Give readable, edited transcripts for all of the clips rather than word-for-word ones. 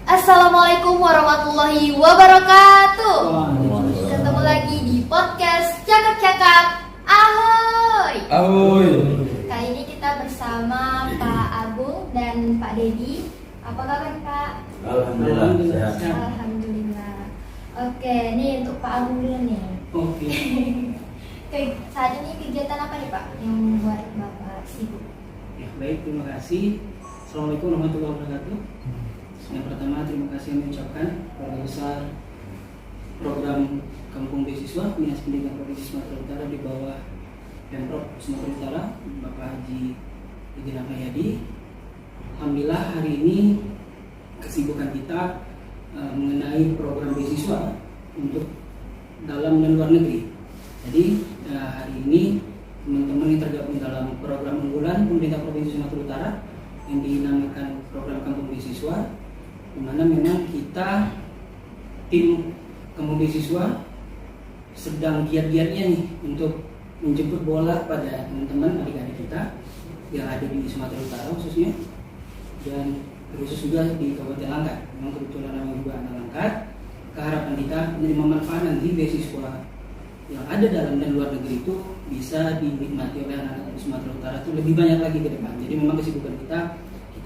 Assalamualaikum warahmatullahi wabarakatuh. Ketemu lagi di podcast Cakap-Cakap. Ahoy. Ahoy. Kali ini kita bersama Pak Agung dan Pak Dedi. Apa kabar Pak? Alhamdulillah sehat. Alhamdulillah. Oke, nih untuk Pak Agung dulu nih. Oke. Saat ini kegiatan apa nih Pak yang membuat Bapak sibuk? Ya, baik, terima kasih. Assalamualaikum warahmatullahi wabarakatuh. Yang pertama, terima kasih yang mengucapkan keluarga besar program Kampung Beasiswa Dinas Pendidikan Provinsi Sumatera Utara di bawah Pemprov Sumatera Utara, Bapak Haji Idin Ahmayadi. Alhamdulillah hari ini kesibukan kita mengenai program beasiswa untuk dalam dan luar negeri. Jadi hari ini teman-teman yang tergabung dalam program unggulan pemerintah Provinsi Sumatera Utara yang dinamakan program Kampung Beasiswa, di mana memang kita tim Kampung Beasiswa sedang giat-giatnya nih untuk menjemput bola pada teman-teman adik-adik kita yang ada di Sumatera Utara khususnya, dan khusus juga di Kabupaten Langkat. Memang kebetulan nama juga anak Langkat. Keharapan kita menerima manfaat nanti beasiswa yang ada dalam dan luar negeri itu bisa dinikmati oleh anak-anak di Sumatera Utara itu lebih banyak lagi ke depan. Jadi memang kesibukan kita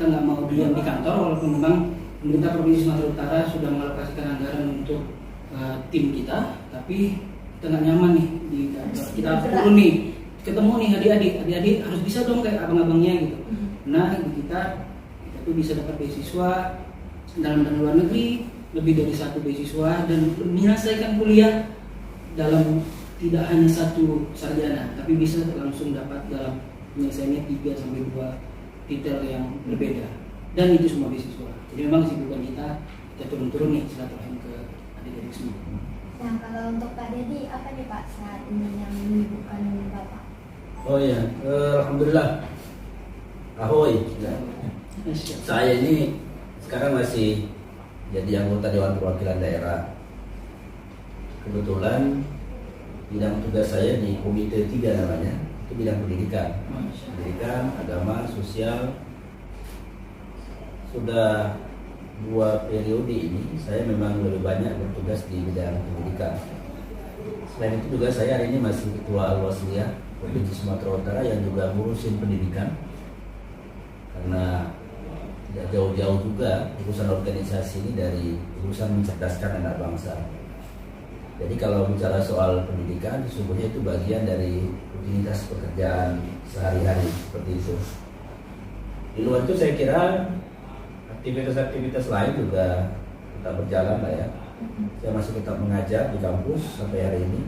nggak mau diam di kantor, walaupun memang pemerintah Provinsi Sumatera Utara sudah mengalokasikan anggaran untuk tim kita, tapi kita nggak nyaman nih di kantor. Kita harus turun nih, ketemu nih adik-adik harus bisa dong kayak abang-abangnya gitu. Nah kita tuh bisa dapat beasiswa dalam dan luar negeri, lebih dari satu beasiswa, dan menyelesaikan kuliah dalam tidak hanya satu sarjana, tapi bisa langsung dapat dalam penyelesaiannya 3 sampai 2 titel yang berbeda, dan itu semua beasiswa. Jadi memang kesibukan kita turun-turun nih silaturahim ke adik-adik semua. Nah kalau untuk Pak Dedi, apa nih Pak saat ini yang menyibukkan Bapak? Oh ya, alhamdulillah. Ahoy. Saya ini sekarang masih jadi anggota Dewan Perwakilan Daerah. Kebetulan bidang tugas saya di Komite 3 namanya, itu bidang pendidikan. Pendidikan, agama, sosial. Sudah 2 periode ini saya memang lebih banyak bertugas di bidang pendidikan. Selain itu juga saya hari ini masih Ketua Al-Wasliyah Provinsi Sumatera Utara yang juga ngurusin pendidikan. Karena tidak jauh-jauh juga urusan organisasi ini dari urusan mencerdaskan anak bangsa. Jadi kalau bicara soal pendidikan, sesungguhnya itu bagian dari rutinitas pekerjaan sehari-hari seperti itu. Di luar itu saya kira aktivitas-aktivitas lain juga tetap berjalan lah ya. Saya masih tetap mengajar di kampus sampai hari ini,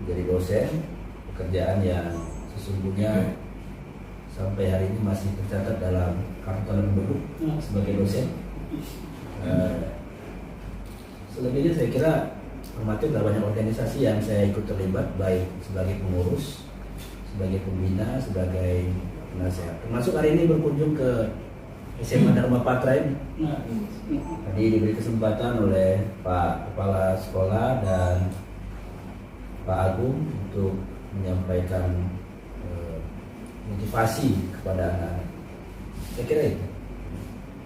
menjadi dosen, pekerjaan yang sesungguhnya sampai hari ini masih tercatat dalam kartu tanda penduduk sebagai dosen. Selebihnya saya kira termasuk banyak organisasi yang saya ikut terlibat, baik sebagai pengurus, sebagai pembina, sebagai penasehat. Termasuk hari ini berkunjung ke SMA Dharma Patra ini. Tadi diberi kesempatan oleh Pak Kepala Sekolah dan Pak Agung untuk menyampaikan motivasi kepada anak-anak. Saya kira itu.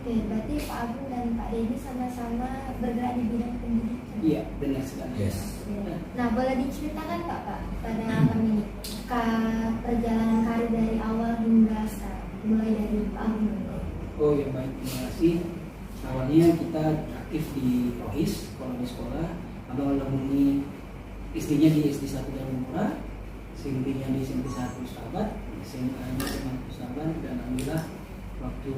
Oke, berarti Pak Agung dan Pak Dedi sama-sama bergerak di bidang pendidikan. Iya, benar sekali. Yes. Nah, boleh diceritakan Pak pada kami perjalanan karir dari awal hingga sekarang, mulai dari Pak Agung. Oh ya, baik, terima kasih. Awalnya kita aktif di OIS, sekolah. Abang alumni SD-nya di SD 1 Darmapura, SMP-nya di SMP 1 Sahabat, SMA-nya SMA Sahabat, dan alhamdulillah waktu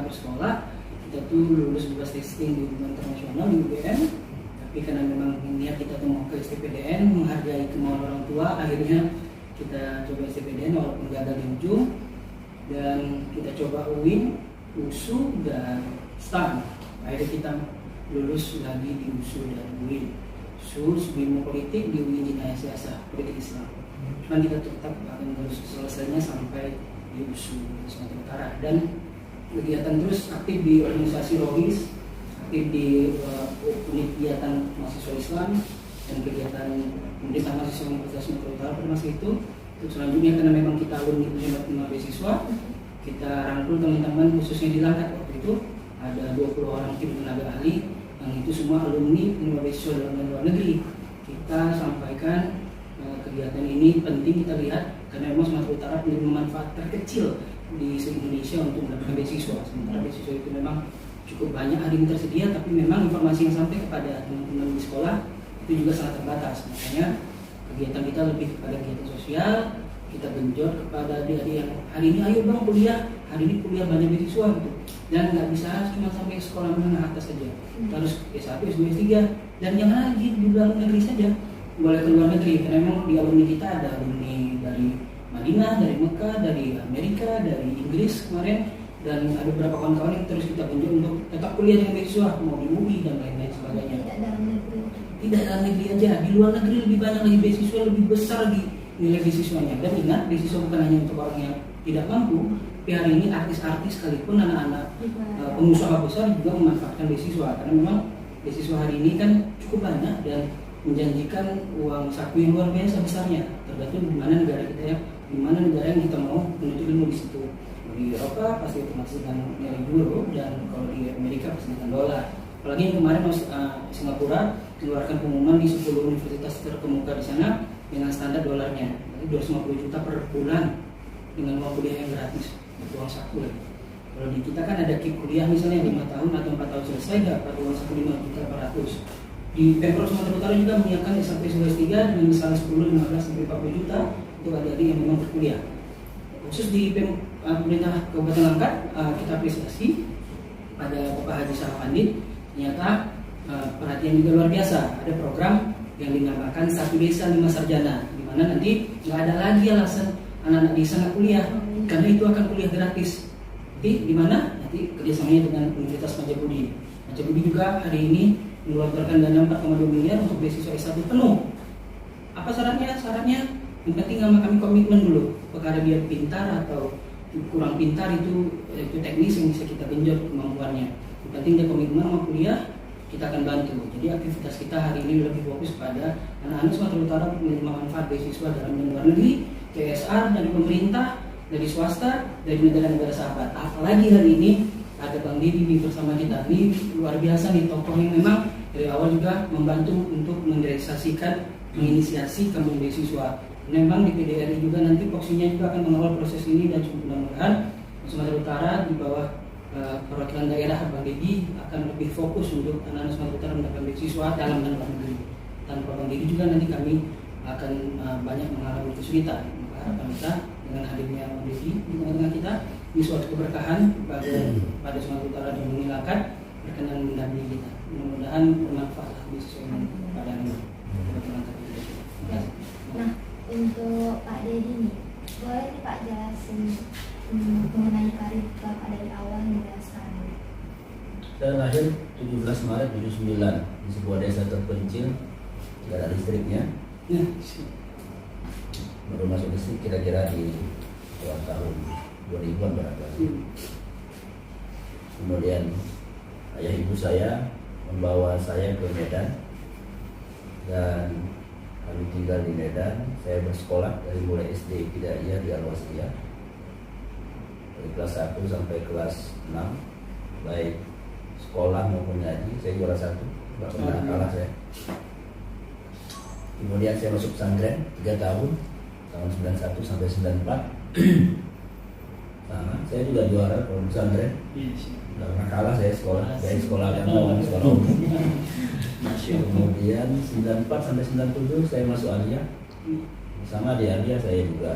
bersekolah kita tuh lulus bebas testing di hubungan internasional di UGM. Tapi karena memang niat kita tuh mau ke STPDN, menghargai kemauan orang tua, akhirnya kita coba STPDN walaupun gagal di ujung, dan kita coba UIN, USU, dan STAN. Akhirnya kita lulus lagi di USU dan UIN. USU ilmu politik, di UIN Jinayah Siasa Politik Islam. Cuman kita tetap akan terus selesainya sampai di USU Sumatera Utara, dan kegiatan terus aktif di organisasi Rohis, aktif di unit kegiatan mahasiswa Islam dan kegiatan pemerintah mahasiswa Universitas Sumatera Utara pada masa itu. Terus selanjutnya karena memang kita alumni penerima beasiswa, kita rangkul teman-teman khususnya di Langkat waktu itu ada 20 orang tim tenaga ahli yang itu semua alumni penerima beasiswa dalam dan luar negeri. Kita sampaikan kegiatan ini penting kita lihat karena memang Sumatera Utara punya manfaat terkecil di seluruh Indonesia untuk mendapatkan beasiswa. Sementara beasiswa itu memang cukup banyak hari ini tersedia, tapi memang informasi yang sampai kepada teman-teman di sekolah itu juga sangat terbatas. Makanya kegiatan kita lebih kepada kegiatan sosial, kita genjot kepada adik-adik yang hari ini ayo bang kuliah, hari ini kuliah banyak beasiswa gitu. Dan nggak bisa cuma sampai sekolah menengah atas saja, harus S1, S2, S3, dan jangan lagi di luar negeri saja, boleh ke luar negeri karena memang di alumni kita ada alumni dari Madinah, dari Mekah, dari Amerika, dari Inggris kemarin, dan ada beberapa kawan-kawan yang terus kita genjot untuk tetap kuliah dengan beasiswa, mau di UI dan lain-lain sebagainya. Tidak dalam negeri. Tidak dalam negeri aja, di luar negeri lebih banyak lagi beasiswa, lebih besar lagi nilai beasiswanya. Dan ingat, beasiswa bukan hanya untuk orang yang tidak mampu, tapi hari ini artis-artis sekalipun anak-anak pengusaha besar juga memanfaatkan beasiswa karena memang beasiswa hari ini kan cukup banyak dan menjanjikan uang saku yang luar biasa besarnya, tergantung di mana negara kita ya, di mana negara yang kita mau menuntut ilmu di situ. Di Eropa pasti otomatis dengan nilai euro, dan kalau di Amerika pasti dengan dolar. Apalagi yang kemarin Singapura mengeluarkan pengumuman di 10 universitas terkemuka di sana dengan standar dolarnya, jadi 250 juta per bulan dengan uang kuliah yang gratis, itu uang saku lagi. Kalau di kita kan ada KIP kuliah misalnya 5 tahun atau 4 tahun selesai dapat uang saku 5 juta per ratus. Di Pemprov Sumatera Utara juga menyiapkan sampai S3 dengan misalnya 10, 15 sampai 40 juta untuk adik-adik yang memang berkuliah. Khusus di pemerintah Kabupaten Langkat, kita apresiasi pada Bapak Haji Sarafandi, ternyata perhatian juga luar biasa. Ada program yang dinamakan Satu Desa 5 Sarjana, di mana nanti nggak ada lagi alasan anak-anak desa nggak kuliah, karena itu akan kuliah gratis. Jadi di mana? Nanti kerjasamanya dengan Universitas Majapudi. Majapudi juga hari ini mengeluarkan dana 4,2 miliar untuk beasiswa S1 penuh. Apa syaratnya? Syaratnya yang penting sama kami komitmen dulu. Perkara dia pintar atau kurang pintar itu teknis yang bisa kita genjot kemampuannya. Yang penting dia komitmen sama kuliah, kita akan bantu. Jadi aktivitas kita hari ini lebih fokus pada anak-anak Sumatera Utara menerima manfaat beasiswa dalam dan luar negeri, CSR dari pemerintah, dari swasta, dari negara-negara sahabat. Apalagi hari ini ada Bang Didi bersama kita. Ini luar biasa nih, tokoh yang memang dari awal juga membantu untuk menderealisasikan, menginisiasi kampung beasiswa. Memang di PDRI juga nanti Poksinya juga akan mengawal proses ini, dan mudah-mudahan Sumatera Utara di bawah perwakilan daerah Bang Didi akan lebih fokus untuk anak-anak Sumatera Utara mendapatkan beasiswa dalam dan luar negeri. Tanpa Bang Didi juga nanti kami akan banyak mengalami kesulitan. Maka harapan kita dengan hadirnya Bang Didi di tengah-tengah kita ini suatu keberkahan pada Sumatera Utara dan Bumi Langkat berkenan mendampingi kita. Mudah-mudahan bermanfaat beasiswa ini pada anak. Nah, untuk Pak Dedi nih, boleh nih Pak jelasin mengenai karir Bapak dari awal hingga sekarang? Saya lahir 17 Maret 79 di sebuah desa terpencil, tidak ada listriknya. Baru masuk listrik kira-kira di awal tahun 2000-an barangkali. Kemudian ayah ibu saya membawa saya ke Medan, dan kami tinggal di Medan. Saya bersekolah dari mulai SD Ibtidaiyah di Al-Wasliyah, dari kelas 1 sampai kelas 6, baik sekolah maupun ngaji saya juara 1, nggak pernah kalah saya. Kemudian saya masuk pesantren 3 tahun 91 sampai 94. Sama, saya juga juara kalau pesantren, nggak pernah kalah saya sekolah, baik sekolah agama maupun sekolah umum. Kemudian 94 sampai 97 saya masuk Aliyah. Sama di Aliyah saya juga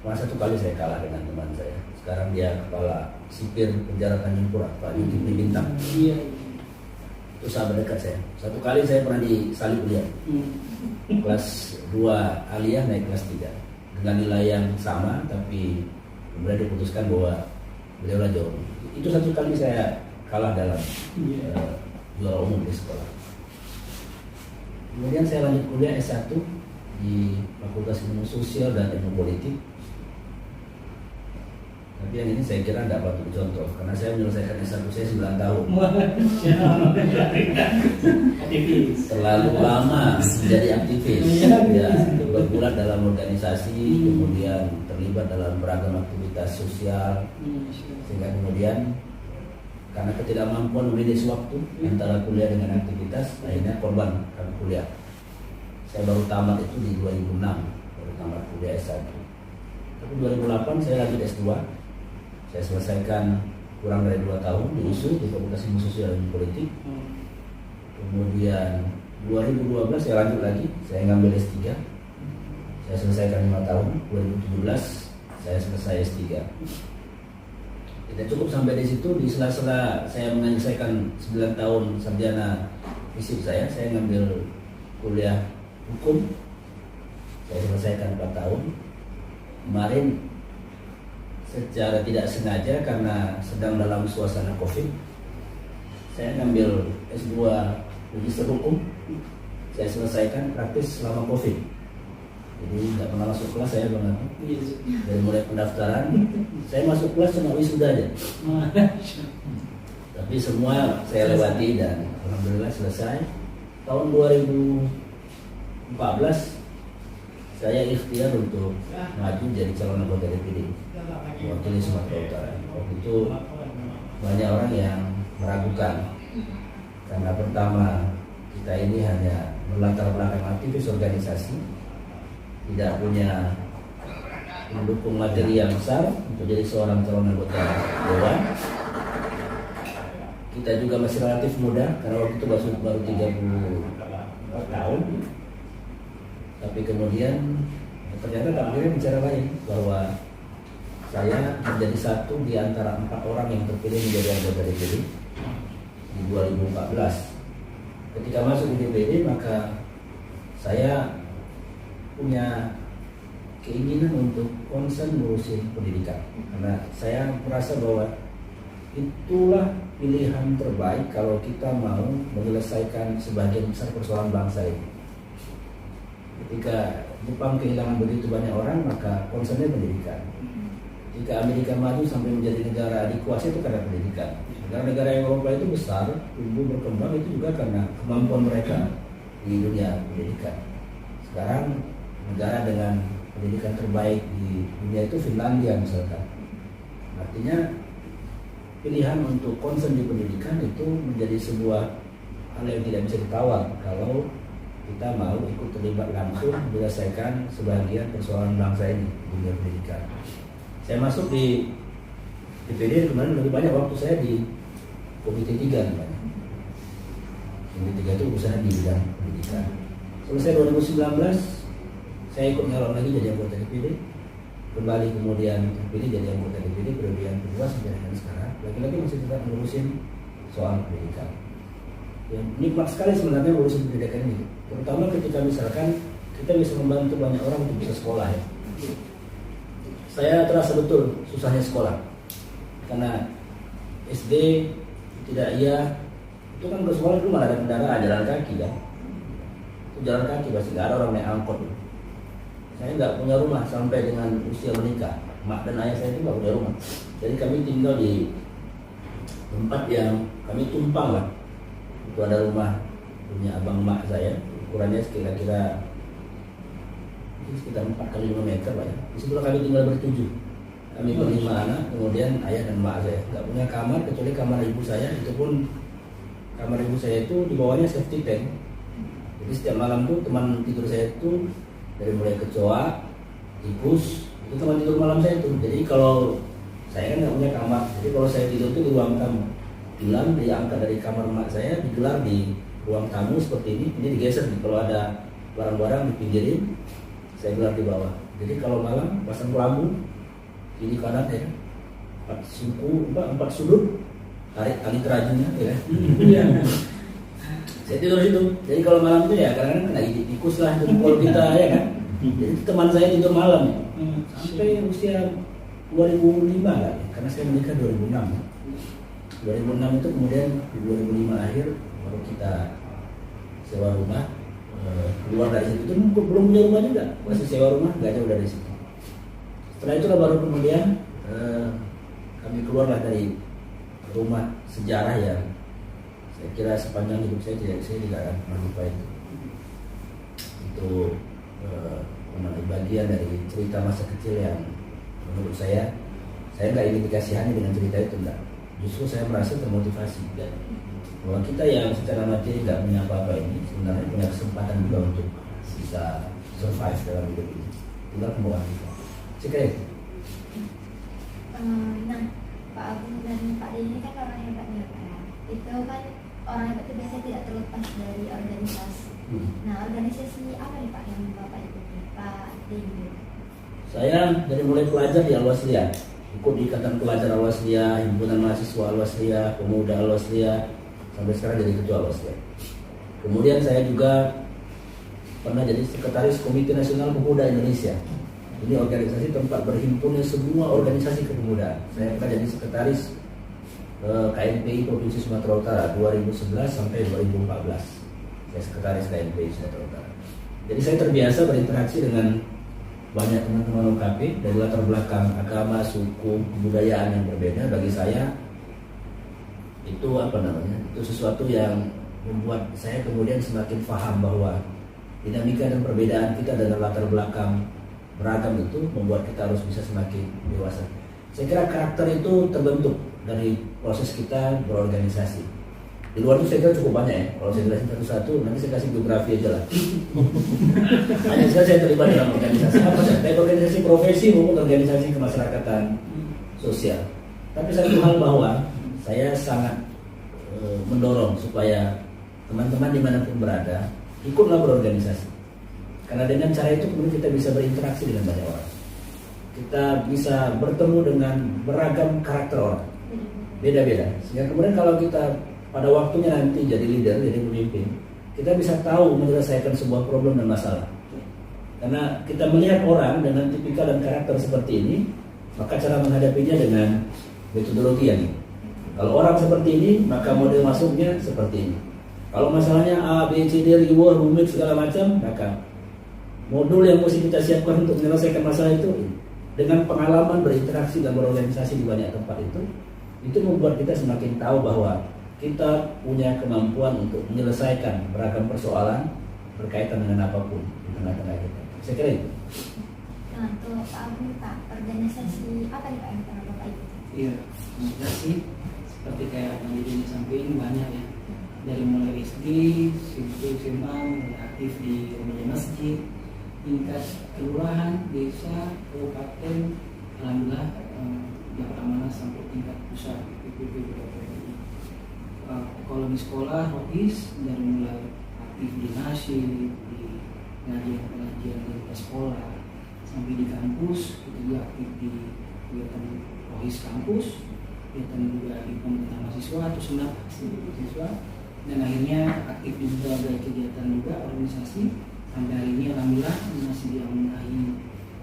cuma 1 kali saya kalah dengan teman saya. Sekarang dia kepala sipir penjara Tanjung Pura, Pak Yudi Bintang. Itu sahabat dekat saya. 1 kali saya pernah disalib beliau. Kelas 2 Aliyah naik kelas 3 dengan nilai yang sama, tapi kemudian diputuskan bahwa beliau jauh. Itu 1 kali saya kalah dalam juara umum di sekolah. Kemudian saya lanjut kuliah S1 di Fakultas Ilmu Sosial dan Ilmu Politik. Tapi yang ini saya kira tidak patut dicontoh, karena saya menyelesaikan S1 saya 9 tahun. Terlalu lama menjadi aktivis. Ya, bergulat dalam organisasi, kemudian terlibat dalam beragam aktivitas sosial, sehingga kemudian karena ketidakmampuan memanage waktu antara kuliah dengan aktivitas, akhirnya korban karena kuliah. Saya baru tamat itu di 2006, baru tamat kuliah S1. Tapi 2008 saya lanjut S2. Saya selesaikan kurang dari 2 tahun di USU, di Fakultas Ilmu Sosial dan Politik. Kemudian 2012 saya lanjut lagi, saya ngambil S3. Saya selesaikan 5 tahun, 2017 saya selesai S3. Tidak cukup sampai di situ, di sela-sela saya menyelesaikan 9 tahun sarjana fisip saya ngambil kuliah hukum. Saya selesaikan 4 tahun. Kemarin secara tidak sengaja karena sedang dalam suasana COVID, saya ngambil S2 Magister Hukum. Saya selesaikan praktis selama COVID. Jadi nggak pernah masuk kelas saya banget. Dari mulai pendaftaran, saya masuk kelas cuma wisuda aja. Tapi semua saya lewati dan alhamdulillah selesai. Tahun 2014 saya ikhtiar untuk maju jadi calon anggota DPD mewakili Sumatera Utara. Waktu itu banyak orang yang meragukan karena pertama kita ini hanya berlatar belakang aktivis organisasi, tidak punya mendukung materi yang besar untuk jadi seorang calon anggota dewan. Kita juga masih relatif muda karena waktu itu baru 34 tahun. Tapi kemudian ternyata takdirnya bicara lain, bahwa saya menjadi satu di antara 4 orang yang terpilih menjadi anggota DPD di 2014. Ketika masuk di DPD maka saya punya keinginan untuk konsen ngurusin pendidikan, karena saya merasa bahwa itulah pilihan terbaik kalau kita mau menyelesaikan sebagian besar persoalan bangsa ini. Ketika Jepang kehilangan begitu banyak orang, maka konsennya pendidikan. Ketika Amerika maju sampai menjadi negara dikuasai itu karena pendidikan. Negara-negara Eropa itu besar, tumbuh berkembang itu juga karena kemampuan mereka di dunia pendidikan. Sekarang negara dengan pendidikan terbaik di dunia itu Finlandia misalkan. Artinya pilihan untuk konsen di pendidikan itu menjadi sebuah hal yang tidak bisa ditawar kalau kita mau ikut terlibat langsung menyelesaikan sebagian persoalan bangsa ini di dunia pendidikan. Saya masuk di DPD kemarin lebih banyak waktu saya di Komite 3 namanya. Komite 3 itu urusan di bidang pendidikan. Selesai 2019 saya ikut nyalon lagi jadi anggota DPD, kembali kemudian terpilih jadi anggota DPD periode yang kedua sampai dengan sekarang. Lagi-lagi masih tetap ngurusin soal pendidikan. Yang nikmat sekali sebenarnya ngurusin pendidikan ini, terutama ketika misalkan kita bisa membantu banyak orang untuk bisa sekolah ya. Saya terasa betul susahnya sekolah, karena SD tidak iya, itu kan ke sekolah dulu malah ada kendaraan jalan kaki kan. Itu jalan kaki pasti nggak ada orang naik angkot. Saya nggak punya rumah sampai dengan usia menikah. Mak dan ayah saya itu nggak punya rumah. Jadi kami tinggal di tempat yang kami tumpang lah. Itu ada rumah punya abang mak saya. Ukurannya kira-kira sekitar 4 kali 5 meter lah ya. Di sebelah kami tinggal bertujuh. Kami berlima anak, kemudian ayah dan mak saya. Nggak punya kamar kecuali kamar ibu saya. Itu pun kamar ibu saya itu di bawahnya safety tank. Jadi setiap malam tuh teman tidur saya itu dari mulai kecoa, tikus, itu teman tidur malam saya tuh. Jadi kalau saya kan nggak punya kamar, jadi kalau saya tidur tuh di ruang tamu. Gelang diangkat dari kamar mak saya, digelar di ruang tamu seperti ini digeser nih. Kalau ada barang-barang dipinggirin, saya gelar di bawah. Jadi kalau malam pasang lampu kiri kanan ya, 4 sudut, tarik tali terajunnya ya. Saya tidur itu. Jadi kalau malam itu ya kadang-kadang lagi tikus lah jempol kita ya kan. Jadi teman saya tidur malam ya. Sampai usia 2005 lah, karena saya menikah 2006. 2006 itu kemudian di 2005 akhir baru kita sewa rumah. Keluar dari situ itu belum punya rumah juga, masih sewa rumah nggak jauh dari situ. Setelah itu baru kemudian kami keluarlah dari rumah sejarah yang saya kira sepanjang hidup saya tidak akan pernah lupa itu. Itu bagian dari cerita masa kecil yang menurut saya nggak ingin dikasihani dengan cerita itu enggak. justru saya merasa termotivasi dan bahwa kita yang secara materi nggak punya apa-apa ini sebenarnya punya kesempatan juga untuk bisa survive dalam hidup ini. Tinggal kemauan kita. Cek itu. Nah, Pak Agung dan Pak Denny kan orang hebatnya Pak ya. Itu kan orang hebat itu biasanya tidak terlepas dari organisasi. Nah, organisasi apa nih Pak yang Bapak ikuti, Pak Denny? Saya dari mulai pelajar di Al-Wasliyah, ikut di Ikatan Pelajar Al-Wasliyah, Himpunan Mahasiswa Al-Wasliyah, Pemuda Al-Wasliyah, sampai sekarang jadi ketua Al-Wasliyah. Kemudian saya juga pernah jadi sekretaris Komite Nasional Pemuda Indonesia. Ini organisasi tempat berhimpunnya semua organisasi kepemudaan. Saya pernah jadi sekretaris KNPI Provinsi Sumatera Utara 2011 sampai 2014. Saya sekretaris KNPI Sumatera Utara. Jadi saya terbiasa berinteraksi dengan banyak teman-teman UKP dari latar belakang agama, suku, kebudayaan yang berbeda. Bagi saya itu itu sesuatu yang membuat saya kemudian semakin paham bahwa dinamika dan perbedaan kita dengan latar belakang beragam itu membuat kita harus bisa semakin dewasa. Saya kira karakter itu terbentuk dari proses kita berorganisasi. Di luar itu saya kira cukup banyak ya. Kalau saya jelasin satu-satu, nanti saya kasih biografi aja lah. Hanya saya terlibat dalam organisasi apa saja, baik organisasi profesi maupun organisasi kemasyarakatan sosial. Tapi satu hal bahwa saya sangat mendorong supaya teman-teman dimanapun berada ikutlah berorganisasi. Karena dengan cara itu kemudian kita bisa berinteraksi dengan banyak orang. Kita bisa bertemu dengan beragam karakter orang, beda-beda. Sehingga kemudian kalau kita pada waktunya nanti jadi leader, jadi pemimpin, kita bisa tahu menyelesaikan sebuah problem dan masalah. Karena kita melihat orang dengan tipikal dan karakter seperti ini, maka cara menghadapinya dengan metodologi yang ini. Kalau orang seperti ini, maka model masuknya seperti ini. Kalau masalahnya A, B, C, D, ribut, rumit, segala macam, maka modul yang mesti kita siapkan untuk menyelesaikan masalah itu dengan pengalaman berinteraksi dan berorganisasi di banyak tempat itu membuat kita semakin tahu bahwa kita punya kemampuan untuk menyelesaikan beragam persoalan berkaitan dengan apapun di tengah-tengah kita. Saya kira itu. Nah, kalau Pak Agung, Pak, organisasi apa nih Pak yang pernah Bapak ikuti? Iya, organisasi seperti kayak yang disampaikan banyak ya. Dari mulai SD, SMA, mulai aktif di remaja masjid, tingkat kelurahan, desa, kabupaten, alhamdulillah dapat amanah sampai tingkat pusat PPP. Kalau di sekolah, rotis dari mulai aktif di nasyid, di pengajian di sekolah, sampai di kampus, kita juga aktif di kegiatan rohis kampus, kegiatan juga di pemerintah mahasiswa atau senat mahasiswa, dan akhirnya aktif di berbagai kegiatan juga organisasi. Sampai hari ini alhamdulillah masih diamanahi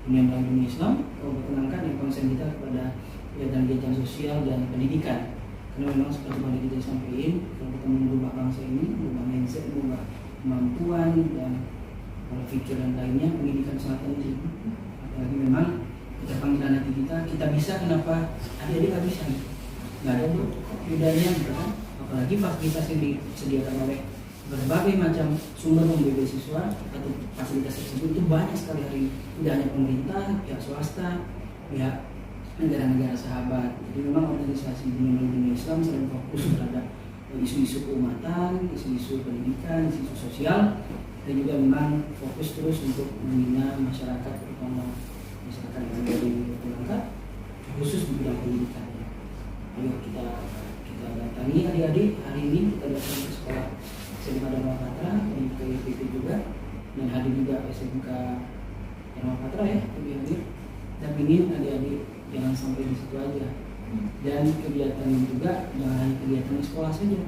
Dunia Dunia Islam Kabupaten Angkat yang konsen kita kepada kegiatan-kegiatan sosial dan pendidikan. Karena memang seperti yang kita sampaikan, kalau kita mengubah bangsa ini, mengubah mindset, mengubah kemampuan dan pola pikir dan lainnya, pendidikan sangat penting. Apalagi memang kita panggilan hati kita bisa, kenapa adik-adik nggak bisa? Nggak ada bedanya, kan? Apalagi fasilitas yang disediakan oleh berbagai macam sumber pemberi beasiswa atau fasilitas tersebut itu banyak sekali hari ini. Tidak hanya pemerintah, pihak swasta, pihak negara-negara sahabat. Jadi memang organisasi dunia Islam selain fokus terhadap isu-isu keumatan, isu-isu pendidikan, isu-isu sosial, dan juga memang fokus terus untuk membina masyarakat, terutama masyarakat yang ada di Angkat, khusus di bidang pendidikan. Ayo kita datangi adik-adik hari ini, kita datang ke sekolah SMK Dharma Patra, di KPP juga, dan hadir juga SMK Dharma Patra ya, lebih hadir. Dan ingin adik-adik jangan sampai di situ aja. Dan kegiatan itu juga jangan hanya kegiatan di sekolah saja.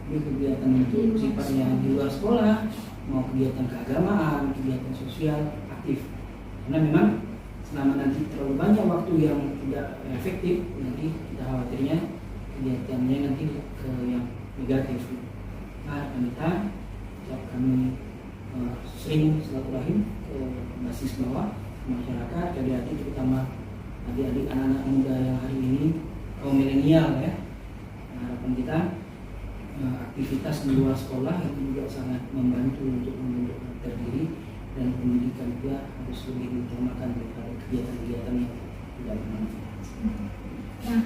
Jadi kegiatan itu sifatnya di luar sekolah, mau kegiatan keagamaan, kegiatan sosial aktif. Karena memang selama nanti terlalu banyak waktu yang tidak efektif, nanti kita khawatirnya kegiatannya nanti ke yang negatif. Nah, kami sering silaturahim ke basis bawah masyarakat, adik-adik, terutama adik-adik anak-anak muda yang hari ini kaum milenial ya. Harapan kita aktivitas di luar sekolah itu juga sangat membantu untuk membentuk karakter diri, dan pendidikan juga harus lebih diutamakan daripada kegiatan-kegiatan yang tidak bermanfaat. Nah,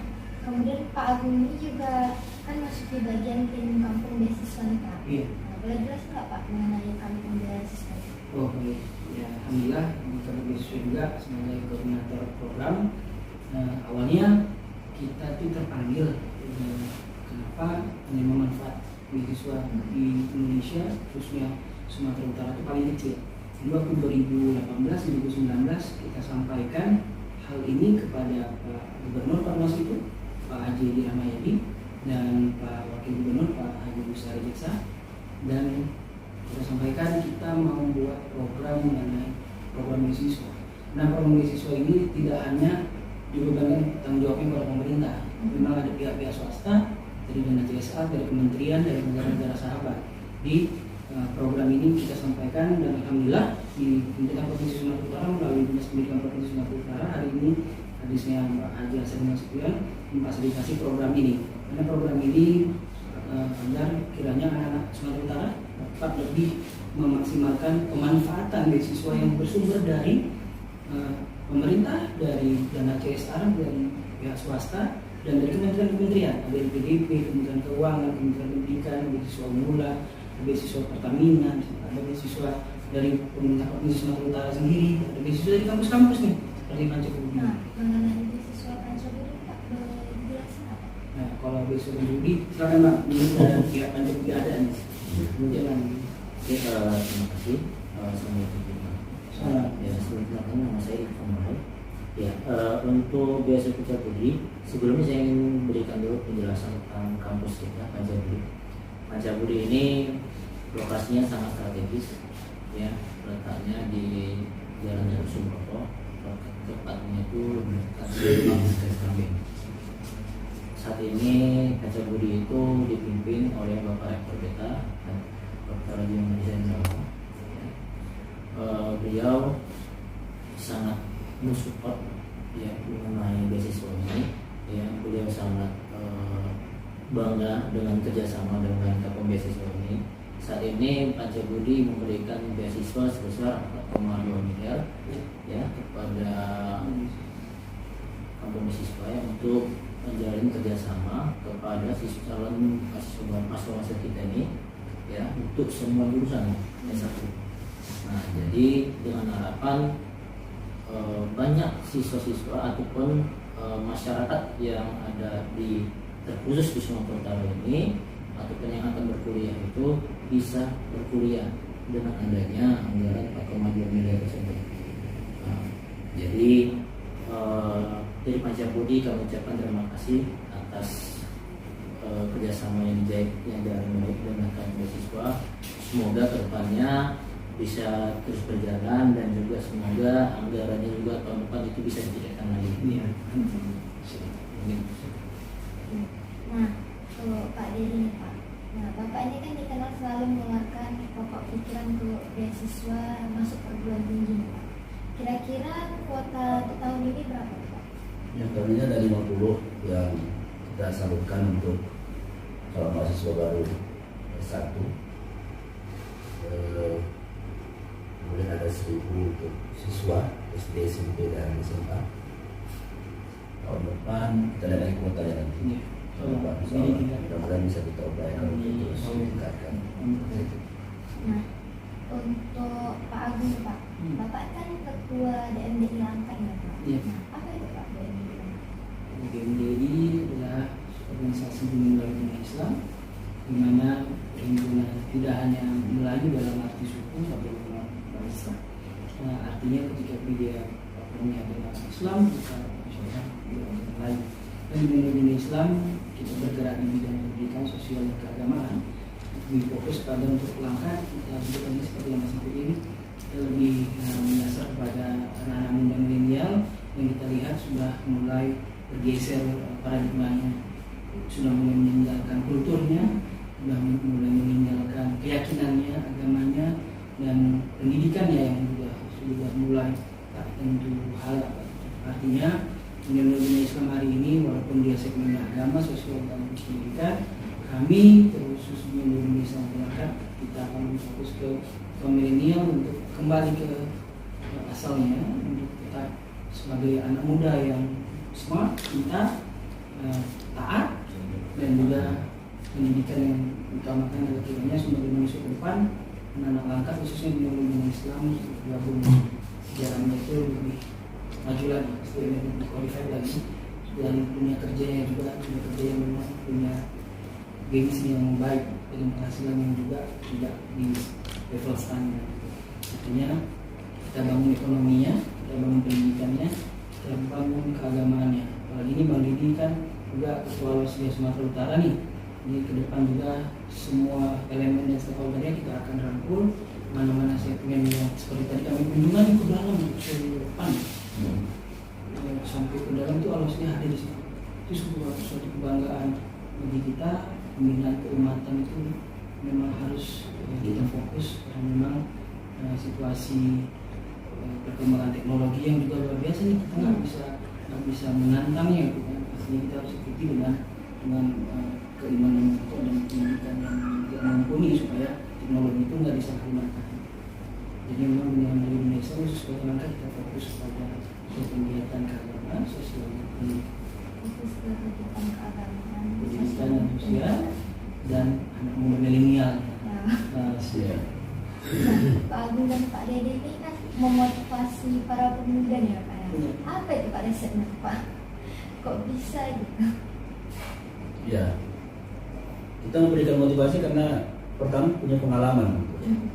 kemudian Pak Agung ini juga kan masuk di bagian tim kampung beasiswa nih Pak. Iya. Nah, boleh jelas nggak Pak mengenai kampung beasiswa? Oh baik, ya alhamdulillah di kampung beasiswa juga sebagai koordinator program. Awalnya kita tuh terpanggil kenapa penerima manfaat beasiswa di Indonesia khususnya Sumatera Utara itu paling kecil. Di waktu 2018-2019 kita sampaikan hal ini kepada Pak Gubernur pada masa itu, Pak Haji Ramayadi, dan Pak Wakil Gubernur Pak Haji Busari Jeksa, dan kita sampaikan kita mau membuat program mengenai program beasiswa. Nah, program beasiswa ini tidak hanya dibebankan tanggung jawabnya kepada pemerintah, memang ada pihak-pihak swasta dari dana CSR, dari kementerian, dari negara-negara sahabat. Di program ini kita sampaikan, dan alhamdulillah di Pemerintah Provinsi Sumatera Utara melalui Dinas Pendidikan Provinsi Sumatera Utara hari ini hadisnya Pak Haji Hasan Nasution memfasilitasi program ini. Karena program ini agar kiranya anak-anak Sumatera Utara dapat lebih memaksimalkan pemanfaatan beasiswa yang bersumber dari pemerintah, dari dana CSR, dari pihak swasta, dan dari kementerian-kementerian, ada PDP, Kementerian Keuangan, Kementerian Pendidikan, beasiswa Mula, beasiswa Pertamina, ada beasiswa dari pemerintah Provinsi Sumatera Utara sendiri, ada beasiswa dari kampus-kampus nih, seperti Pancabudi. Nah, mengenai beasiswa Pancabudi Pak, boleh dijelasin apa? Nah, kalau beasiswa Pancabudi, silakan Pak, ini dari pihak Pancabudi ada nih. Jalan. Oke, terima kasih. Assalamualaikum. Ya, sebelumnya nama saya Irfan Mahal. Ya, untuk beasiswa Pancabudi, sebelumnya saya ingin berikan dulu penjelasan tentang kampus kita Pancabudi. Pancabudi ini lokasinya sangat strategis, ya, letaknya di Jalan Jalur Sumbroto, tepatnya itu dekat dengan Kambing. Saat ini Pancabudi itu dipimpin oleh Bapak Rektor kita, Dr. Haji Muhammad Zainal. Beliau sangat mensupport ya mengenai beasiswa ini, ya, beliau sangat bangga dengan kerjasama dengan kampung beasiswa ini. Saat ini Pancabudi memberikan beasiswa sebesar 4,2 miliar ya kepada kampung beasiswa ya, untuk menjalin kerjasama kepada calon mahasiswa kita ini ya, untuk semua jurusan S1. Nah, jadi dengan harapan banyak siswa-siswa ataupun masyarakat yang ada di terkhusus di Sumatera Utara ini ataupun yang akan berkuliah itu bisa berkuliah dengan adanya anggaran 4,2 miliar tersebut. Nah, jadi dari Pancabudi kami ucapkan terima kasih atas kerjasama yang jalan baik dengan kampung beasiswa. Semoga kedepannya bisa terus berjalan, dan juga semoga anggarannya juga tahun depan itu bisa ditingkatkan lagi. Iya. Nah, kalau Pak Dedi nih Pak, nah Bapak ini kan dikenal selalu mengeluarkan pokok pikiran untuk beasiswa masuk perguruan tinggi nih Pak. Kira-kira kuota untuk tahun ini berapa Pak? Yang tadinya ada 50 yang kita salurkan untuk calon mahasiswa baru S1. Kemudian ada 1.000 untuk siswa SD, SMP, dan SMA. Tahun depan kita ada lagi kuotanya nanti. Iya. Tahun depan mudah-mudahan bisa kita upayakan untuk terus meningkatkan. Nah, untuk Pak Agung Pak, Bapak kan ketua DMDI Langkat ya Pak. Iya. Nah, apa itu Pak DMDI Langkat? DMDI adalah organisasi bimbingan dunia Islam, di mana perhimpunan tidak hanya Melayu dalam arti suku tapi bangsa. Nah, artinya ketika dia punya agama Islam, kita misalnya agama lain. Dan di dunia Islam kita bergerak di bidang pendidikan sosial dan keagamaan. Lebih fokus pada untuk langkah kita sebutnya seperti yang masih ini, lebih menyasar kepada anak-anak muda milenial yang kita lihat sudah mulai bergeser paradigmanya, sudah mulai meninggalkan kulturnya, sudah mulai meninggalkan keyakinannya, agamanya, dan pendidikannya yang juga sudah mulai tak tentu hal. Artinya dunia Islam hari ini walaupun dia segmen agama, sosial, dan pendidikan, kami terkhusus di Indonesia Islam kita akan fokus ke milenial untuk kembali ke asalnya, untuk kita sebagai anak muda yang smart, kita taat dan juga pendidikan yang utamakan adalah kiranya sumber daya manusia ke depan, anak-anak angkat khususnya di dunia Islam gabung sejarahnya itu lebih maju lagi, istilahnya lebih qualified lagi, dan dunia kerjanya juga dunia kerja yang memang punya gengsi yang baik dengan penghasilan yang juga tidak di level standar. Artinya kita bangun ekonominya, kita bangun pendidikannya, kita bangun keagamaannya. Apalagi ini Bang Didi kan juga Ketua Waslia Sumatera Utara nih. Ini ke depan juga semua elemen dan stakeholdernya kita akan rangkul, mana-mana segmen yang seperti tadi kami kunjungan ke dalam ke depan. Sampai ke dalam itu Al-Waslia ada di situ. Itu suatu kebanggaan bagi kita. Pembinaan keumatan itu memang harus kita fokus karena memang situasi perkembangan teknologi yang juga luar biasa nih, kita nggak bisa menantangnya gitu kan. Pastinya kita harus ikuti dengan keimanan dan pendidikan yang mumpuni supaya teknologi itu nggak disalahgunakan. Jadi memang dengan dari Indonesia khusus Bangka kita fokus pada kegiatan keagamaan, sosial ekonomi, pendidikan manusia dan anak muda milenial. Pak Agung dan Pak Dede ini kan memotivasi para pemuda nih ya Pak ya. Apa itu Pak resepnya Pak? Kok bisa gitu? Ya, kita memberikan motivasi karena pertama punya pengalaman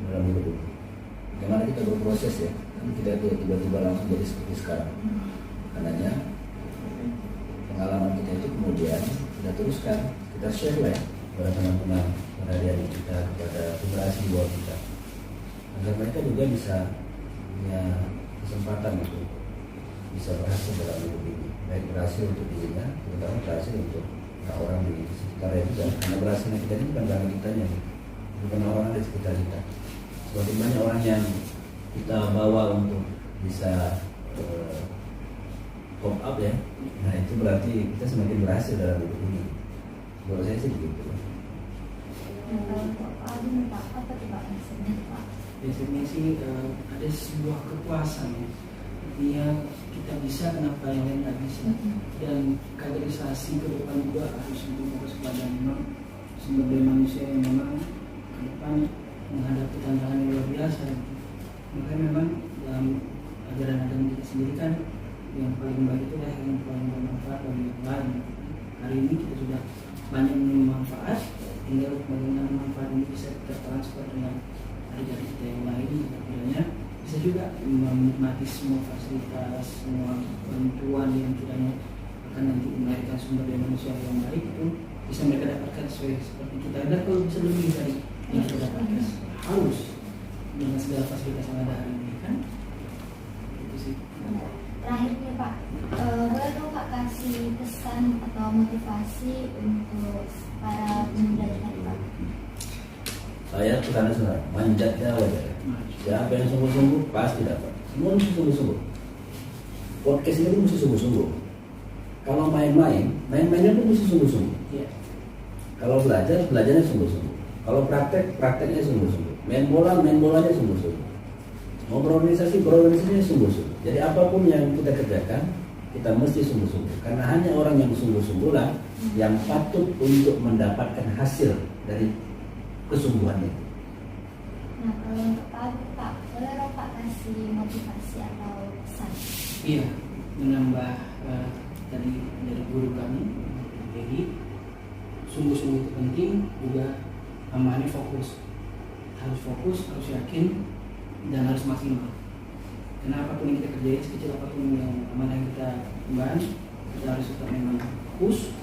dalam hidup itu. Bagaimana kita berproses ya, kita tiba-tiba langsung jadi seperti sekarang. Karenanya pengalaman kita itu kemudian kita teruskan, kita share lah ya kepada teman-teman, kepada adik-adik kita, kepada generasi di bawah kita, agar mereka juga bisa punya kesempatan untuk bisa berhasil dalam hidup ini, baik berhasil untuk dirinya, terutama berhasil untuk orang di sekitarnya juga. Karena berhasilnya kita ini bukan karena kitanya, bukan orang di sekitar kita. Semakin banyak orang yang kita bawa untuk bisa pop up ya, nah itu berarti kita semakin berhasil dalam hidup ini. Menurut saya sih begitu. Kalau Pak Agung Pak, apa tuh Pak resepnya Pak? Biasanya sih ada sebuah kepuasan ya. Artinya kita bisa, kenapa yang lain nggak bisa. Dan kaderisasi ke depan juga harus lebih fokus pada memang sumber daya manusia yang memang ke depan menghadapi tantangan yang luar biasa. Makanya memang dalam ajaran agama kita sendiri kan yang paling baik itu adalah yang paling bermanfaat bagi yang lain. Hari ini kita sudah banyak menerima manfaat, tinggal bagaimana manfaat ini bisa kita transfer dengan adik-adik kita yang lain. Sebenarnya bisa juga menikmati semua fasilitas, semua bantuan yang kiranya akan nanti melahirkan sumber daya manusia yang baik itu bisa mereka dapatkan sesuai seperti kita. Dan kalau bisa lebih dari yang kita dapatkan harus dengan segala fasilitas yang ada hari ini kan. Itu sih. Terakhirnya Pak, boleh dong Pak kasih pesan atau motivasi untuk para pemuda tadi Pak? Saya kesana sana, manjatnya wajar. Siapa yang sungguh-sungguh pasti dapat. Semua mesti sungguh-sungguh. Podcast ini mesti sungguh-sungguh. Kalau main-mainnya pun mesti sungguh-sungguh. Yeah. Kalau belajarnya sungguh-sungguh. Kalau prakteknya sungguh-sungguh. Main bolanya sungguh-sungguh. Mau berorganisasinya sungguh-sungguh. Jadi apapun yang kita kerjakan, kita mesti sungguh-sungguh. Karena hanya orang yang sungguh-sungguhlah yang patut untuk mendapatkan hasil dari kesungguhan itu. Nah kalau untuk Pak Agung Pak, boleh dong Pak kasih motivasi atau pesan? Iya, menambah tadi dari guru kami, jadi sungguh-sungguh itu penting, juga tambahannya fokus. Harus fokus, harus yakin, dan harus maksimal. Karena apapun yang kita kerjain, sekecil apapun yang amanah yang kita emban, kita harus tetap memang fokus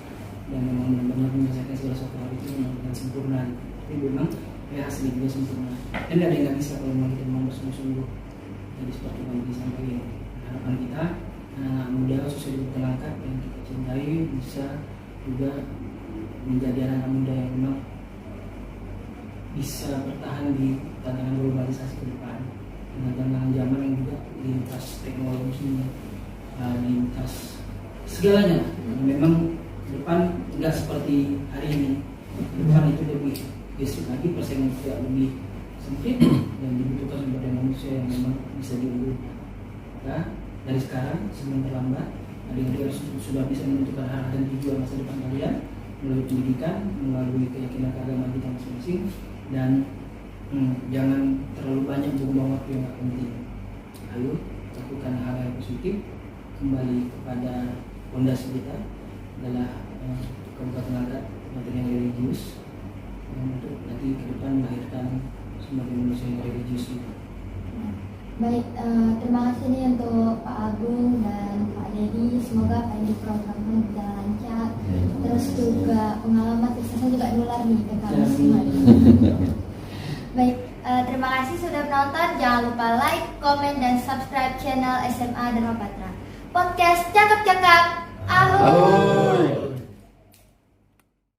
dan memang benar-benar menyelesaikan segala sesuatu hal itu dengan sempurna. Tapi memang hasilnya juga sempurna. Dan tidak ada yang nggak bisa kalau memang kita memang bersungguh-sungguh. Jadi seperti yang disampaikan, harapan kita anak muda khususnya di Langkat yang kita cintai bisa juga menjadi anak muda yang memang bisa bertahan di tantangan globalisasi ke depan dengan tantangan zaman yang juga lintas teknologi, lintas segalanya. Memang ke depan nggak seperti hari ini. Ke depan itu lebih gesit lagi, persaingan juga lebih sempit dan dibutuhkan sumber daya manusia yang memang bisa diunggulkan. Nah, dari sekarang sebelum terlambat, adik-adik harus sudah bisa menentukan arah dan tujuan masa depan kalian melalui pendidikan, melalui keyakinan keagamaan kita masing-masing, dan jangan terlalu banyak buang waktu yang gak penting. Ayo lakukan hal yang positif, kembali kepada fondasi kita adalah Kabupaten Langkat materi yang religius, untuk nanti ke depan melahirkan sebagai manusia yang religius juga. Baik, terima kasih nih untuk Pak Agung dan Pak Dedi. Semoga apa yang di programnya berjalan lancar. Terus juga pengalaman suksesnya juga nular nih ke kami semua. Baik, terima kasih sudah menonton. Jangan lupa like, komen, dan subscribe channel SMA Dharma Patra. Podcast cakap-cakap. Aho.